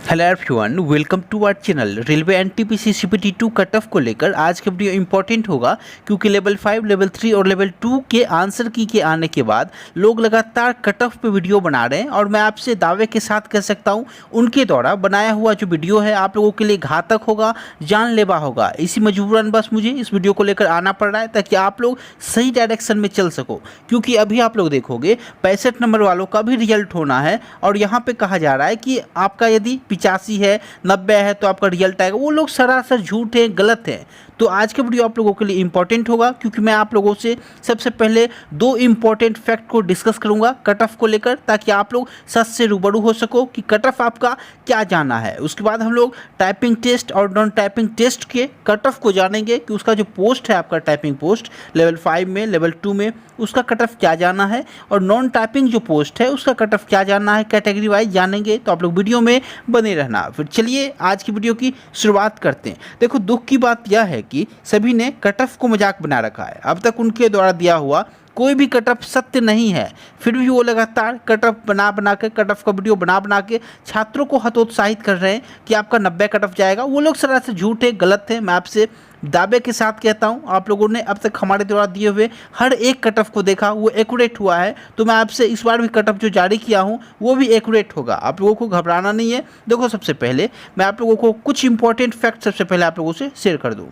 Hello everyone, welcome to our channel. Railway NTPC CBT 2 cut off को लेकर आज का वीडियो इंपॉर्टेंट होगा क्योंकि लेवल 5, लेवल 3 और लेवल 2 के आंसर की के आने के बाद लोग लगातार कट ऑफ पे वीडियो बना रहे हैं और मैं आपसे दावे के साथ कह सकता हूं उनके द्वारा बनाया हुआ जो वीडियो है आप लोगों के लिए घातक होगा, जानलेवा होगा। इसी मजबूरन बस मुझे इस वीडियो को लेकर आना पड़ रहा है ताकि आप लोग सही डायरेक्शन में चल सको, क्योंकि अभी आप लोग देखोगे 65 नंबर वालों का भी रिजल्ट होना है और यहाँ पे कहा जा रहा है कि आपका यदि 85 है, 90 है तो आपका रिजल्ट आएगा। वो लोग सरासर झूठ है, गलत है। तो आज का वीडियो आप लोगों के लिए इंपॉर्टेंट होगा क्योंकि मैं आप लोगों से सबसे पहले दो इंपॉर्टेंट फैक्ट को डिस्कस करूंगा कट ऑफ को लेकर, ताकि आप लोग सच से रूबरू हो सको कि कट ऑफ आपका क्या जाना है। उसके बाद हम लोग टाइपिंग टेस्ट और नॉन टाइपिंग टेस्ट के कट ऑफ को जानेंगे कि उसका जो पोस्ट है आपका टाइपिंग पोस्ट लेवल 5 में, लेवल 2 में, उसका कट ऑफ क्या जाना है और नॉन टाइपिंग जो पोस्ट है उसका कट ऑफ क्या जाना है, कैटेगरी वाइज जानेंगे। तो आप लोग वीडियो में बने रहना। फिर चलिए आज की वीडियो की शुरुआत करते हैं। देखो, दुख की बात यह है कि सभी ने कट ऑफ को मजाक बना रखा है। अब तक उनके द्वारा दिया हुआ कोई भी कट ऑफ सत्य नहीं है, फिर भी वो लगातार कट ऑफ बना के कट ऑफ का वीडियो बना के छात्रों को हतोत्साहित कर रहे हैं कि आपका 90 कट ऑफ जाएगा। वो लोग सरासर झूठ है, गलत है। मैं आपसे दावे के साथ कहता हूं आप लोगों ने अब तक हमारे द्वारा दिए हुए हर एक कट ऑफ को देखा, वो एक्यूरेट हुआ है। तो मैं आपसे इस बार भी कट ऑफ जो जारी किया हूं वो भी एक्यूरेट होगा। आप लोगों को घबराना नहीं है। देखो, सबसे पहले मैं आप लोगों को कुछ इंपॉर्टेंट फैक्ट सबसे पहले आप लोगों से शेयर कर दूँ।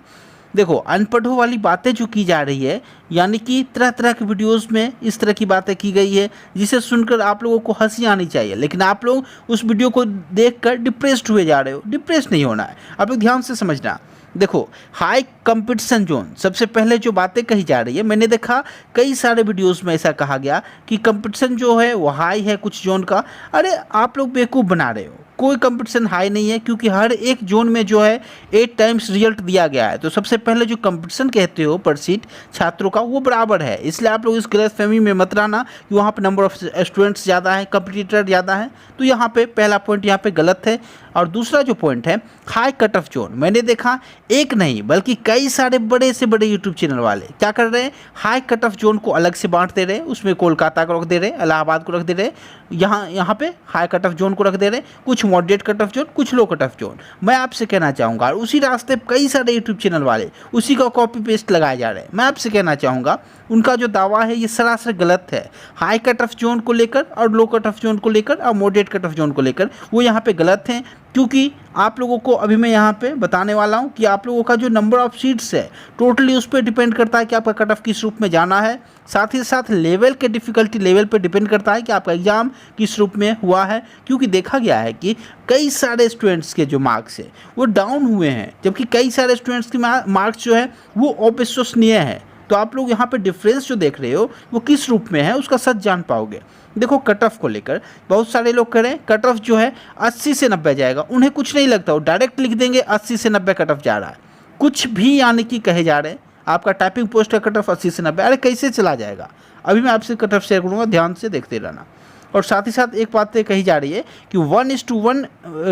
देखो, अनपढ़ों वाली बातें जो की जा रही है, यानी कि तरह तरह के वीडियोस में इस तरह की बातें की गई है जिसे सुनकर आप लोगों को हंसी आनी चाहिए, लेकिन आप लोग उस वीडियो को देखकर डिप्रेस्ड हुए जा रहे हो। डिप्रेस नहीं होना है, आप लोग ध्यान से समझना। देखो, हाई कंपटीशन जोन, सबसे पहले जो बातें कही जा रही है, मैंने देखा कई सारे वीडियोस में ऐसा कहा गया कि कंपटीशन जो है वो हाई है कुछ जोन का। अरे आप लोग बेवकूफ़ बना रहे हो, कोई कंपटीशन हाई नहीं है क्योंकि हर एक जोन में जो है 8 टाइम्स रिजल्ट दिया गया है। तो सबसे पहले जो कंपटीशन कहते हो पर सीट छात्रों का, वो बराबर है। इसलिए आप लोग इस गलतफहमी में मत रहना कि वहाँ पे नंबर ऑफ स्टूडेंट्स ज़्यादा है, कंपटीटर ज़्यादा है। तो यहाँ पे पहला पॉइंट यहाँ पे गलत है। और दूसरा जो पॉइंट है हाई कट ऑफ जोन, मैंने देखा एक नहीं बल्कि कई सारे बड़े से बड़े यूट्यूब चैनल वाले क्या कर रहे हैं, हाई कट ऑफ जोन को अलग से बांट दे रहे हैं। उसमें कोलकाता को रख दे रहे हैं, इलाहाबाद को रख दे रहे हैं, यहाँ पे हाई कट ऑफ जोन को रख दे रहे हैं, कुछ मॉडरेट कट ऑफ जोन, कुछ लो कट ऑफ जोन। मैं आपसे कहना चाहूँगा, और उसी रास्ते कई सारे यूट्यूब चैनल वाले उसी का कॉपी पेस्ट लगाए जा रहे हैं। मैं आपसे कहना चाहूँगा उनका जो दावा है ये सरासर गलत है। हाई कट ऑफ जोन को लेकर और लो कट ऑफ जोन को लेकर और मॉडरेट कट ऑफ जोन को लेकर वो यहाँ पे गलत हैं, क्योंकि आप लोगों को अभी मैं यहाँ पे बताने वाला हूँ कि आप लोगों का जो नंबर ऑफ सीट्स है टोटली उस पर डिपेंड करता है कि आपका कट ऑफ किस रूप में जाना है। साथ ही साथ लेवल के डिफ़िकल्टी लेवल पे डिपेंड करता है कि आपका एग्ज़ाम किस रूप में हुआ है, क्योंकि देखा गया है कि कई सारे स्टूडेंट्स के जो मार्क्स है वो डाउन हुए हैं, जबकि कई सारे स्टूडेंट्स के मार्क्स जो है वो अविश्वसनीय है। तो आप लोग यहाँ पे डिफरेंस जो देख रहे हो वो किस रूप में है उसका सच जान पाओगे। देखो, कट ऑफ को लेकर बहुत सारे लोग कह रहे हैं कट ऑफ जो है 80 से 90 जाएगा। उन्हें कुछ नहीं लगता, वो डायरेक्ट लिख देंगे 80 से 90 कट ऑफ जा रहा है। कुछ भी यानी कि कहे जा रहे हैं आपका टाइपिंग पोस्ट का कट ऑफ 80 से 90। अरे कैसे चला जाएगा? अभी मैं आपसे कट ऑफ शेयर करूँगा, ध्यान से देखते रहना। और साथ ही साथ एक बात कही जा रही है कि 1:1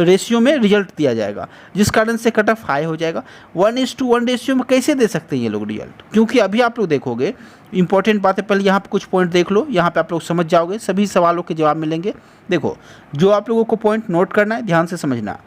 रेशियो में रिजल्ट दिया जाएगा, जिस कारण से कट ऑफ हाई हो जाएगा। 1:1 रेशियो में कैसे दे सकते हैं ये लोग रिजल्ट? क्योंकि अभी आप लोग देखोगे इंपॉर्टेंट बात है, पहले यहाँ पे कुछ पॉइंट देख लो, यहाँ पे आप लोग समझ जाओगे, सभी सवालों के जवाब मिलेंगे। देखो, जो आप लोगों को पॉइंट नोट करना है, ध्यान से समझना।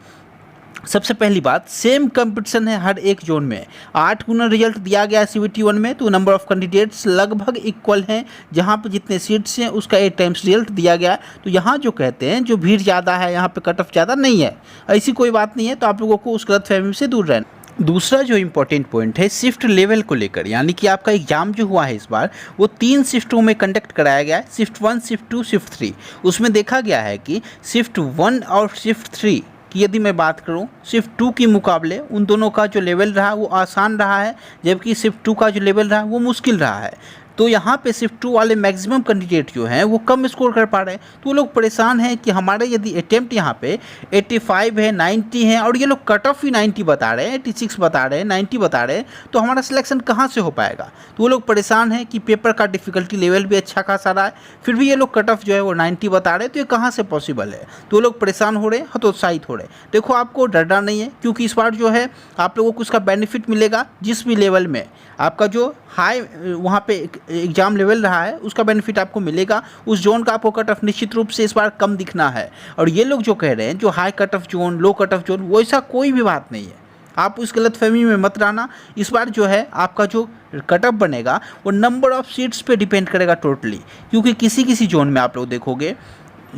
सबसे पहली बात, सेम कंपटीशन है हर एक जोन में। 8 गुना रिजल्ट दिया गया है CBT 1 में, तो नंबर ऑफ कैंडिडेट्स लगभग इक्वल हैं। जहाँ पे जितने सीट्स हैं उसका 8 टाइम्स रिजल्ट दिया गया है। तो यहाँ जो कहते हैं जो भीड़ ज़्यादा है, यहाँ पे कट ऑफ ज़्यादा नहीं है, ऐसी कोई बात नहीं है। तो आप लोगों को उस गलतफहमी से दूर रहना। दूसरा जो इम्पोर्टेंट पॉइंट है शिफ्ट लेवल को लेकर, यानी कि आपका एग्जाम जो हुआ है इस बार वो 3 शिफ्टों में कंडक्ट कराया गया है, शिफ्ट 1, शिफ्ट 2, शिफ्ट 3। उसमें देखा गया है कि शिफ्ट 1 और शिफ्ट 3 कि यदि मैं बात करूं शिफ्ट 2 के मुकाबले उन दोनों का जो लेवल रहा वो आसान रहा है, जबकि शिफ्ट 2 का जो लेवल रहा वो मुश्किल रहा है। तो यहाँ पे शिफ्ट 2 वाले मैक्सिमम कैंडिडेट जो हैं वो कम स्कोर कर पा रहे हैं। तो वो लोग परेशान हैं कि हमारे यदि अटेम्प्ट यहाँ पे 85 है, 90 है और ये लोग कट ऑफ ही 90 बता रहे हैं, 86 बता रहे हैं, 90 बता रहे हैं, तो हमारा सिलेक्शन कहाँ से हो पाएगा? तो वो लोग परेशान हैं कि पेपर का डिफ़िकल्टी लेवल भी अच्छा खासा रहा है, फिर भी ये लोग कट ऑफ जो है वो 90 बता रहे हैं, तो ये कहाँ से पॉसिबल है? तो वो लोग परेशान हो रहे हैं, हतोत्साहित हो रहे हैं। देखो, आपको डरना नहीं है, क्योंकि इस बार जो है आप लोगों को उसका बेनिफिट मिलेगा। जिस भी लेवल में आपका जो हाई वहाँ पे एग्जाम लेवल रहा है उसका बेनिफिट आपको मिलेगा। उस जोन का आपको कट ऑफ निश्चित रूप से इस बार कम दिखना है। और ये लोग जो कह रहे हैं जो हाई कट ऑफ जोन, लो कट ऑफ जोन, वैसा कोई भी बात नहीं है। आप उस गलतफहमी में मत रहना। इस बार जो है आपका जो कट ऑफ बनेगा वो नंबर ऑफ सीट्स पे डिपेंड करेगा टोटली, क्योंकि किसी किसी जोन में आप लोग देखोगे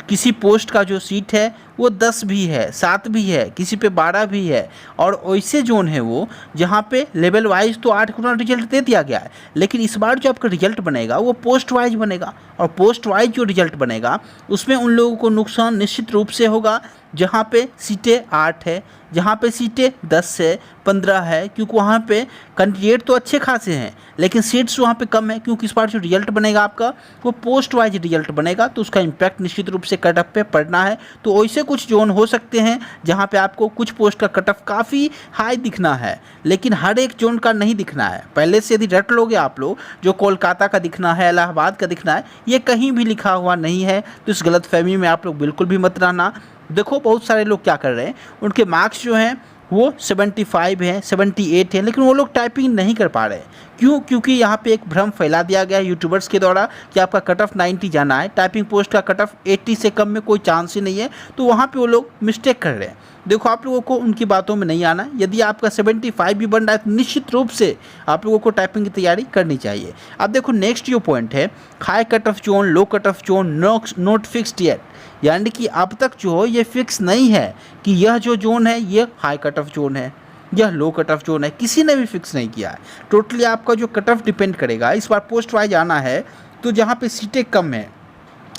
किसी पोस्ट का जो सीट है वो 10 भी है, 7 भी है, किसी पे 12 भी है। और वैसे जोन है वो जहाँ पे लेवल वाइज तो 8 गुना रिजल्ट दे दिया गया है, लेकिन इस बार जो आपका रिजल्ट बनेगा वो पोस्ट वाइज बनेगा। और पोस्ट वाइज जो रिजल्ट बनेगा उसमें उन लोगों को नुकसान निश्चित रूप से होगा जहाँ पे सीटें 8 है, जहाँ पे सीटें 10 है, 15 है, क्योंकि वहाँ पे कैंडिडेट तो अच्छे खासे हैं लेकिन सीट्स वहाँ पे कम है, क्योंकि इस बार जो रिजल्ट बनेगा आपका वो पोस्ट वाइज रिजल्ट बनेगा, तो उसका इम्पैक्ट निश्चित रूप से कट ऑफ पे पड़ना है। तो वैसे कुछ जोन हो सकते हैं जहाँ पे आपको कुछ पोस्ट का कट ऑफ काफ़ी हाई दिखना है, लेकिन हर एक जोन का नहीं दिखना है। पहले से यदि रट लोगे आप लोग जो कोलकाता का दिखना है, इलाहाबाद का दिखना है, ये कहीं भी लिखा हुआ नहीं है। तो इस गलतफहमी में आप लोग बिल्कुल भी मत रहना। देखो बहुत सारे लोग क्या कर रहे हैं, उनके मार्क्स जो हैं वो 75 हैं, 78 हैं, लेकिन वो लोग टाइपिंग नहीं कर पा रहे हैं। क्यों? क्योंकि यहाँ पे एक भ्रम फैला दिया गया है यूट्यूबर्स के द्वारा कि आपका कट ऑफ 90 जाना है, टाइपिंग पोस्ट का कट ऑफ 80 से कम में कोई चांस ही नहीं है। तो वहाँ पे वो लोग मिस्टेक कर रहे हैं। देखो आप लोगों को उनकी बातों में नहीं आना। यदि आपका 75 भी बन रहा है तो निश्चित रूप से आप लोगों को टाइपिंग की तैयारी करनी चाहिए। अब देखो नेक्स्ट जो पॉइंट है, high cut off zone, low cut off zone not fixed yet, यानी कि अब तक जो ये फिक्स नहीं है कि यह जो जोन है ये हाई कट ऑफ जोन है, यह लो कट ऑफ जोन है, किसी ने भी फिक्स नहीं किया है। टोटली आपका जो कट ऑफ डिपेंड करेगा। इस बार पोस्ट वाइज आना है तो जहाँ पे सीटें कम है,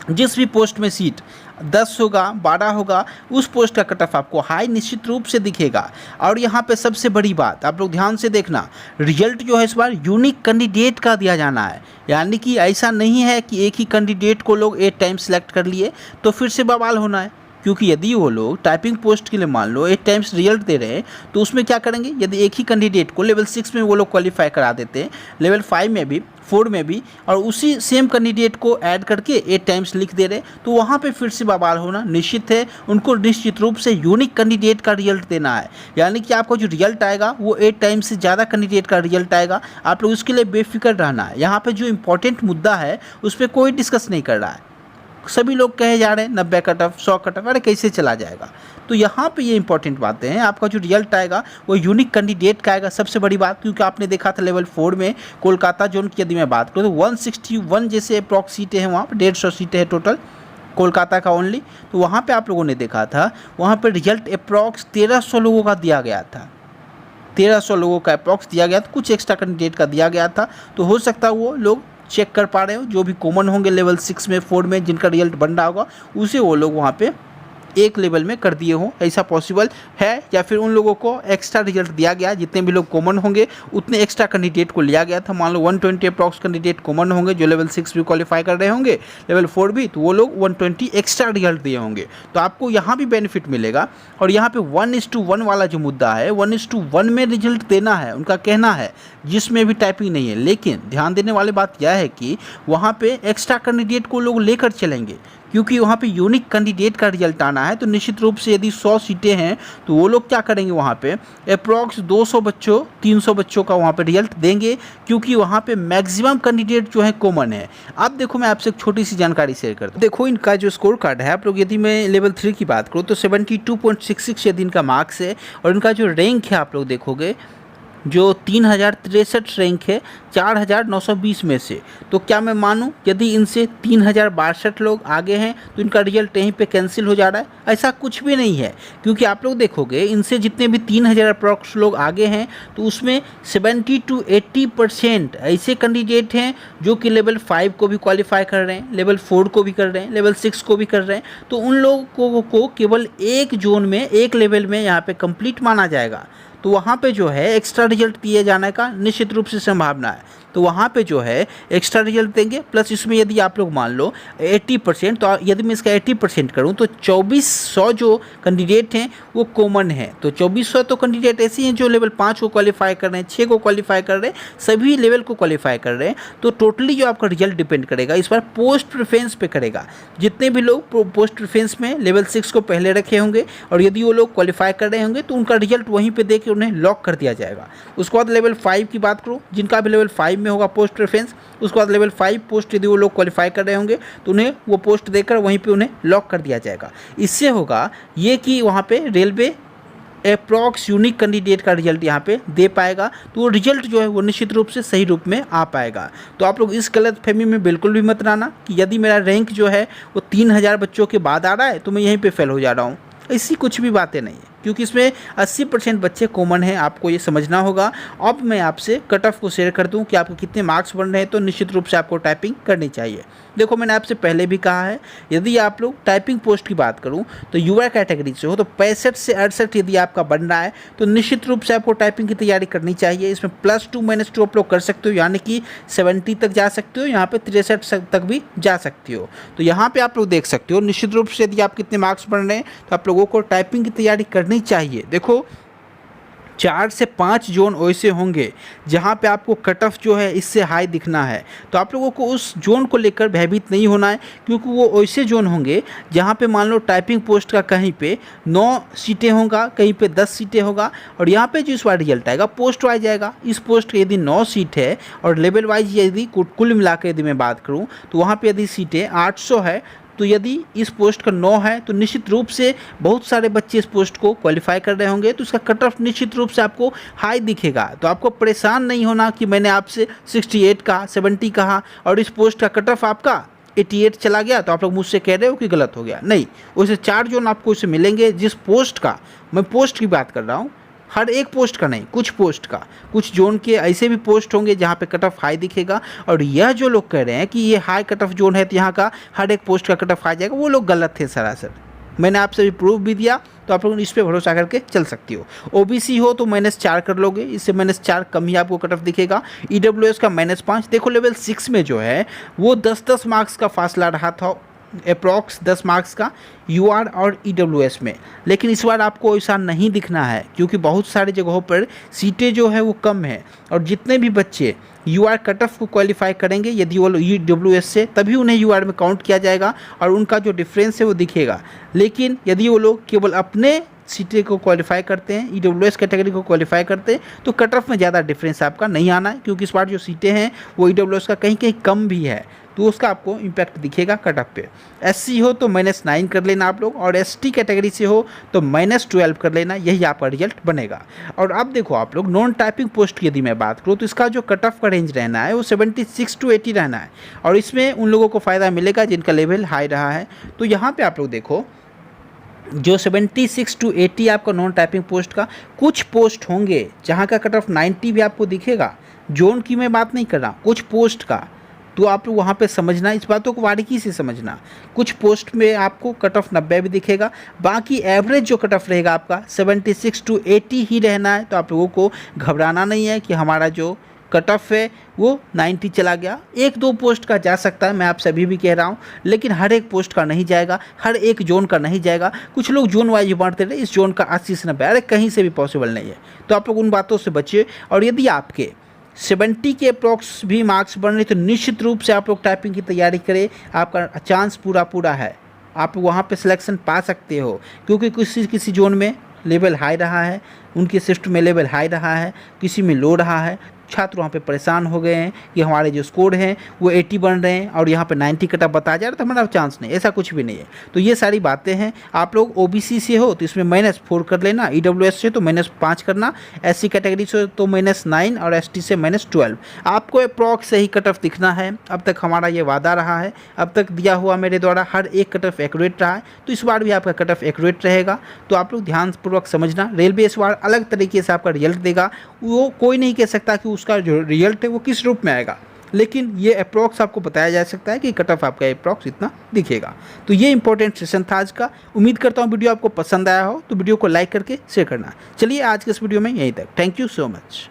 जिस भी पोस्ट में सीट 10 होगा, 12 होगा, उस पोस्ट का कट ऑफ आपको हाई निश्चित रूप से दिखेगा। और यहाँ पे सबसे बड़ी बात आप लोग ध्यान से देखना, रिजल्ट जो है इस बार यूनिक कैंडिडेट का दिया जाना है, यानी कि ऐसा नहीं है कि एक ही कैंडिडेट को लोग 8 टाइम सेलेक्ट कर लिए तो फिर से बवाल होना है। क्योंकि यदि वो लोग टाइपिंग पोस्ट के लिए मान लो 8 टाइम्स रिजल्ट दे रहे हैं तो उसमें क्या करेंगे, यदि एक ही कैंडिडेट को लेवल 6 में वो लोग क्वालिफाई करा देते हैं, लेवल 5 में भी, 4 में भी, और उसी सेम कैंडिडेट को ऐड करके 8 टाइम्स लिख दे रहे, तो वहाँ पे फिर से बवाल होना निश्चित है। उनको निश्चित रूप से यूनिक कैंडिडेट का रिजल्ट देना है, यानी कि आपका जो रिजल्ट आएगा वो 8 टाइम्स से ज़्यादा कैंडिडेट का रिजल्ट आएगा। आप लोग उसके लिए बेफिक्र रहना है। यहाँ पर जो इंपॉर्टेंट मुद्दा है उस पर कोई डिस्कस नहीं कर रहा है। सभी लोग कहे जा रहे हैं 90 कट ऑफ, 100 कट ऑफ, अरे कैसे चला जाएगा। तो यहाँ पे ये इंपॉर्टेंट बातें हैं, आपका जो रिजल्ट आएगा वो यूनिक कैंडिडेट का आएगा, सबसे बड़ी बात। क्योंकि आपने देखा था लेवल 4 में कोलकाता जोन की यदि मैं बात करूँ तो 161 जैसे अप्रॉक्स सीटें हैं, वहाँ पर 150 सीटें हैं टोटल कोलकाता का ओनली। तो वहाँ पर आप लोगों ने देखा था वहाँ पर रिजल्ट अप्रॉक्स 1300 लोगों का दिया गया था, 1300 लोगों का अप्रॉक्स दिया गया था, कुछ एक्स्ट्रा कैंडिडेट का दिया गया था। तो हो सकता है वो लोग चेक कर पा रहे हो, जो भी कॉमन होंगे लेवल 6 में, 4 में जिनका रिजल्ट बन रहा होगा उसे वो लोग वहाँ पे एक लेवल में कर दिए हों, ऐसा पॉसिबल है। या फिर उन लोगों को एक्स्ट्रा रिजल्ट दिया गया, जितने भी लोग कॉमन होंगे उतने एक्स्ट्रा कैंडिडेट को लिया गया था। मान लो 120 अप्रॉक्स कैंडिडेट कॉमन होंगे जो लेवल 6 भी क्वालिफाई कर रहे होंगे, लेवल 4 भी, तो वो लोग 120 एक्स्ट्रा रिजल्ट दिए होंगे। तो आपको यहाँ भी बेनिफिट मिलेगा। और यहाँ पे 1:1 वाला जो मुद्दा है, 1:1 में रिजल्ट देना है, उनका कहना है, जिसमें भी टाइपिंग नहीं है। लेकिन ध्यान देने वाली बात यह है कि वहाँ पे एक्स्ट्रा कैंडिडेट को लोग लेकर चलेंगे, क्योंकि वहाँ पे यूनिक कैंडिडेट का रिजल्ट आना है। तो निश्चित रूप से यदि 100 सीटें हैं तो वो लोग क्या करेंगे, वहाँ पे अप्रॉक्स 200 बच्चों, 300 बच्चों का वहाँ पे रिजल्ट देंगे, क्योंकि वहाँ पे मैक्सिमम कैंडिडेट जो है कॉमन है। अब देखो मैं आपसे एक छोटी सी जानकारी शेयर करता हूँ। देखो इनका जो स्कोर कार्ड है, आप लोग यदि मैं लेवल 3 की बात करूँ तो 72.66 यदि इनका मार्क्स है। और इनका जो रैंक है आप लोग देखोगे जो 3063 रैंक है 4920 में से। तो क्या मैं मानूं यदि इनसे 3062 लोग आगे हैं तो इनका रिजल्ट यहीं पे कैंसिल हो जा रहा है? ऐसा कुछ भी नहीं है, क्योंकि आप लोग देखोगे इनसे जितने भी 3000 अप्रॉक्स लोग आगे हैं तो उसमें 70 to 80% ऐसे कैंडिडेट हैं जो कि लेवल 5 को भी क्वालिफाई कर रहे हैं, लेवल 4 को भी कर रहे हैं, लेवल 6 को भी कर रहे हैं। तो उन लोगों को केवल एक जोन में, एक लेवल में यहाँ पे कंप्लीट माना जाएगा। तो वहाँ पे जो है एक्स्ट्रा रिजल्ट दिए जाने का निश्चित रूप से संभावना है। तो वहाँ पे जो है एक्स्ट्रा रिजल्ट देंगे। प्लस इसमें यदि आप लोग मान लो 80%, तो यदि मैं इसका 80% करूँ तो 2400 जो कैंडिडेट हैं वो कॉमन है। तो 2400 तो कैंडिडेट ऐसे हैं जो लेवल 5 को क्वालिफाई कर रहे हैं, 6 को क्वालिफाई कर रहे हैं, सभी लेवल को क्वालिफाई कर रहे हैं। तो टोटली जो आपका रिजल्ट डिपेंड करेगा इस बार पोस्ट प्रेफरेंस पे करेगा। जितने भी लोग पोस्ट प्रेफरेंस में लेवल 6 को पहले रखे होंगे और यदि वो लोग क्वालिफाई कर रहे होंगे तो उनका रिजल्ट वहीं पर दे के करके उन्हें लॉक कर दिया जाएगा। उसके बाद लेवल 5 की बात करूँ, जिनका भी लेवल 5 में होगा पोस्ट प्रेफरेंस, उसके बाद लेवल 5 पोस्ट यदि वो लोग क्वालिफाई कर रहे होंगे तो उन्हें वो पोस्ट देकर वहीं पे उन्हें लॉक कर दिया जाएगा। इससे होगा ये कि वहाँ पे रेलवे अप्रॉक्स यूनिक कैंडिडेट का रिजल्ट यहाँ पे दे पाएगा, तो वो रिजल्ट जो है वो निश्चित रूप से सही रूप में आ पाएगा। तो आप लोग इस गलतफहमी में बिल्कुल भी मत रहना कि यदि मेरा रैंक जो है वो 3000 बच्चों के बाद आ रहा है तो मैं यहीं पे फेल हो जा रहा हूँ। ऐसी कुछ भी बातें नहीं है, क्योंकि इसमें 80% बच्चे कॉमन हैं, आपको ये समझना होगा। अब मैं आपसे कट ऑफ को शेयर कर दूं कि आपको कितने मार्क्स बन रहे हैं, तो निश्चित रूप से आपको टाइपिंग करनी चाहिए। देखो मैंने आपसे पहले भी कहा है, यदि आप लोग टाइपिंग पोस्ट की बात करूं तो युवा कैटेगरी से हो तो 65 से 68 यदि आपका बन रहा है तो निश्चित रूप से आपको टाइपिंग की तैयारी करनी चाहिए। इसमें +2 -2 आप लोग कर सकते हो, यानी कि 70 तक जा सकते हो, यहाँ पे 63 तक भी जा सकते हो। तो यहाँ पे आप लोग देख सकते हो निश्चित रूप से यदि आप कितने मार्क्स बन रहे हैं तो आप लोगों को टाइपिंग की तैयारी करनी चाहिए। देखो 4 से 5 जोन ऐसे होंगे जहाँ पे आपको कट ऑफ जो है इससे हाई दिखना है, तो आप लोगों को उस जोन को लेकर भयभीत नहीं होना है, क्योंकि वो ऐसे जोन होंगे जहाँ पे मान लो टाइपिंग पोस्ट का कहीं पे 9 सीटें होगा, कहीं पे 10 सीटें होगा, और यहाँ पे जो इस बार रिजल्ट आएगा पोस्ट वाइज आएगा। इस पोस्ट की यदि 9 सीट है और लेवल वाइज यदि कुल मिला कर यदि मैं बात करूँ तो वहाँ पर यदि सीटें 800 है, तो यदि इस पोस्ट का 9 है तो निश्चित रूप से बहुत सारे बच्चे इस पोस्ट को क्वालिफाई कर रहे होंगे, तो इसका कट ऑफ निश्चित रूप से आपको हाई दिखेगा। तो आपको परेशान नहीं होना कि मैंने आपसे 68 कहा, 70 कहा और इस पोस्ट का कट ऑफ आपका 88 चला गया, तो आप लोग मुझसे कह रहे हो कि गलत हो गया। नहीं, वैसे 4 जोन आपको इससे मिलेंगे। जिस पोस्ट का मैं पोस्ट की बात कर रहा हूँ, हर एक पोस्ट का नहीं, कुछ पोस्ट का, कुछ जोन के ऐसे भी पोस्ट होंगे जहाँ पे कट ऑफ हाई दिखेगा। और यह जो लोग कह रहे हैं कि ये हाई कट ऑफ जोन है तो यहाँ का हर एक पोस्ट का कट ऑफ आ जाएगा, वो लोग गलत थे सरासर। मैंने आपसे भी प्रूफ भी दिया, तो आप लोग इस पर भरोसा करके चल सकती हो। ओबीसी हो तो -4 कर लोगे, इससे -4 कम ही आपको कट ऑफ दिखेगा। ईडब्ल्यूएस का -5। देखो लेवल 6 में जो है वो 10-10 मार्क्स का फासला रहा था, अप्रॉक्स 10 मार्क्स का यूआर और ईडब्ल्यूएस में, लेकिन इस बार आपको ऐसा नहीं दिखना है, क्योंकि बहुत सारी जगहों पर सीटें जो है वो कम है, और जितने भी बच्चे यूआर कट ऑफ को क्वालिफाई करेंगे यदि वो ईडब्ल्यूएस से, तभी उन्हें यूआर में काउंट किया जाएगा और उनका जो डिफरेंस है वो दिखेगा। लेकिन यदि वो लोग केवल अपने सीटें को क्वालिफाई करते हैं, ईडब्ल्यूएस कैटेगरी को क्वालिफाई करते हैं, तो कट ऑफ में ज़्यादा डिफरेंस आपका नहीं आना है, क्योंकि इस बार जो सीटें हैं वो ईडब्ल्यूएस का कहीं कहीं कम भी है, तो उसका आपको इम्पैक्ट दिखेगा कट ऑफ पे। एससी हो तो -9 कर लेना आप लोग, और एसटी कैटेगरी से हो तो -12 कर लेना, यही आपका रिजल्ट बनेगा। और अब देखो आप लोग नॉन टाइपिंग पोस्ट की यदि मैं बात करूँ तो इसका जो कट ऑफ का रेंज रहना है वो 76 to 80 रहना है, और इसमें उन लोगों को फ़ायदा मिलेगा जिनका लेवल हाई रहा है। तो यहाँ पर आप लोग देखो जो 76 to 80 आपका नॉन टाइपिंग पोस्ट का, कुछ पोस्ट होंगे जहाँ का कट ऑफ 90 भी आपको दिखेगा। जोन की मैं बात नहीं कर रहा, कुछ पोस्ट का, तो आप लोग वहाँ पे समझना, इस बातों को बारीकी से समझना। कुछ पोस्ट में आपको कट ऑफ 90 भी दिखेगा, बाकी एवरेज जो कट ऑफ रहेगा आपका 76 to 80 ही रहना है। तो आप लोगों को घबराना नहीं है कि हमारा जो कट ऑफ है वो 90 चला गया। 1-2 पोस्ट का जा सकता है, मैं आप सभी भी कह रहा हूँ, लेकिन हर एक पोस्ट का नहीं जाएगा, हर एक जोन का नहीं जाएगा। कुछ लोग जोन वाइज बांटते रहे, इस जोन का 80 से 90, अरे कहीं से भी पॉसिबल नहीं है। तो आप लोग उन बातों से बचिए, और यदि आपके 70 के अप्रॉक्स भी मार्क्स बन रहे तो निश्चित रूप से आप लोग टाइपिंग की तैयारी करें, आपका चांस पूरा है, आप वहाँ पे सिलेक्शन पा सकते हो। क्योंकि किसी जोन में लेवल हाई रहा है, उनके शिफ्ट में लेवल हाई रहा है, किसी में लो रहा है, छात्र वहाँ पे परेशान हो गए हैं कि हमारे जो स्कोर हैं वो 80 बन रहे हैं और यहाँ पे 90 कट ऑफ बताया जा रहा है, तो हमारा चांस नहीं, ऐसा कुछ भी नहीं है। तो ये सारी बातें हैं। आप लोग ओबीसी से हो तो इसमें -4 कर लेना, ईडब्ल्यूएस से तो -5 करना, एससी कैटेगरी से तो -9 और एसटी से -12। आपको अप्रॉक्स सही कट ऑफ दिखना है। अब तक हमारा ये वादा रहा है, अब तक दिया हुआ मेरे द्वारा हर एक कट ऑफ एक्यूरेट रहा है, तो इस बार भी आपका कट ऑफ एक्यूरेट रहेगा। तो आप लोग ध्यानपूर्वक समझना, रेलवे इस बार अलग तरीके से आपका रिजल्ट देगा। वो कोई नहीं कह सकता कि उसका जो रिजल्ट है वो किस रूप में आएगा, लेकिन ये अप्रॉक्स आपको बताया जा सकता है कि कट ऑफ आपका अप्रॉक्स इतना दिखेगा। तो ये इंपॉर्टेंट सेशन था आज का। उम्मीद करता हूँ वीडियो आपको पसंद आया हो, तो वीडियो को लाइक करके शेयर करना। चलिए आज के इस वीडियो में यहीं तक। Thank you so much.